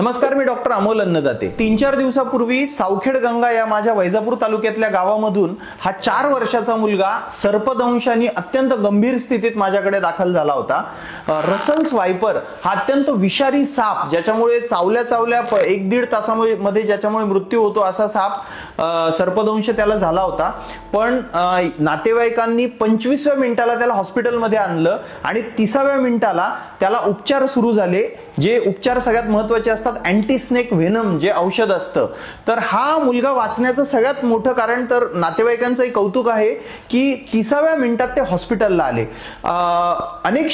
नमस्कार, मी डॉक्टर अमोल अन्नदाते। 3-4 दिवसापूर्वी सावखेड गंगा या माझ्या वैजापूर तालुक्यातल्या गावामधून हा 4 वर्षाचा मुलगा सर्पदंशाने अत्यंत गंभीर स्थितीत माझ्याकडे दाखल झाला होता। रसल्स वायपर हा अत्यंत विषारी साप, ज्याच्यामुळे चावल्या 1-1.5 तासामध्ये ज्याच्यामुळे मृत्यू होतो असा साप सर्पदंश त्याला झाला होता। पण नातेवाईकांनी 25व्या मिनिटाला त्याला हॉस्पिटलमध्ये आणलं आणि 30व्या मिनिटाला त्याला उपचार सुरू झाले। जे उपचार सगळ्यात महत्त्वाचे असतात अँटी स्नेक व्हेनम जे औषध असतं। तर हा मुलगा वाचण्याचं सगळ्यात मोठं कारण तर नातेवाईकांचंही कौतुक आहे की 30व्या मिनिटात ते हॉस्पिटलला आले। अनेक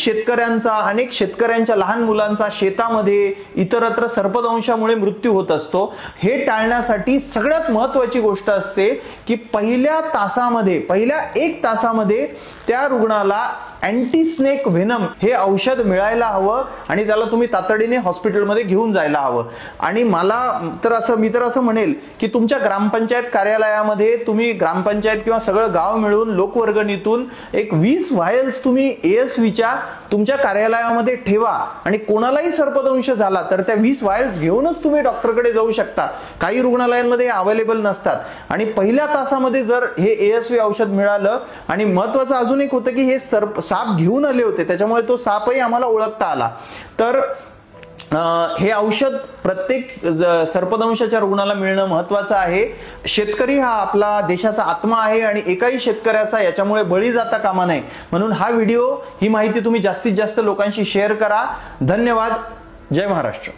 शेतकऱ्यांच्या लहान मुलांचा शेतामध्ये इतरत्र सर्पदंशामुळे मृत्यू होत असतो। हे टाळण्यासाठी सगळ्यात महत्त्वाची गोष्ट असते की पहिल्या 1 तासामध्ये त्या रुग्णाला अँटी स्नेक व्हेनम हे औषध मिळायला हवं आणि त्याला तुम्ही तातडीने हॉस्पिटलमध्ये घेऊन जायला हवं। आणि मी तर असं म्हणेल की तुमच्या ग्रामपंचायत कार्यालयामध्ये तुम्ही ग्रामपंचायत किंवा सगळं गाव मिळून लोकवर्गणीतून एक 20 व्हायल्स तुम्ही ASVच्या तुमच्या कार्यालयामध्ये ठेवा आणि कोणालाही सर्पदंश झाला तर त्या 20 व्हायल्स घेऊनच तुम्ही डॉक्टरकडे जाऊ शकता। काही रुग्णालयांमध्ये अवेलेबल नसतात आणि पहिल्या तासामध्ये जर हे ASV औषध मिळालं आणि महत्त्वाचं अजून एक होतं की हे साप घेऊन आले होते, त्याच्यामुळे तो सापही आम्हाला ओळखता आला। तर हे औषध प्रत्येक सर्पदंशाच्या रुग्णाला मिळणं महत्त्वाचं आहे। शेतकरी हा आपला देशाचा आत्मा आहे आणि एकाही शेतकऱ्याचा याच्यामुळे बळी जाता कामा नये, म्हणून हा व्हिडिओ ही माहिती तुम्ही जास्तीत जास्त लोकांशी शेअर करा। धन्यवाद। जय महाराष्ट्र।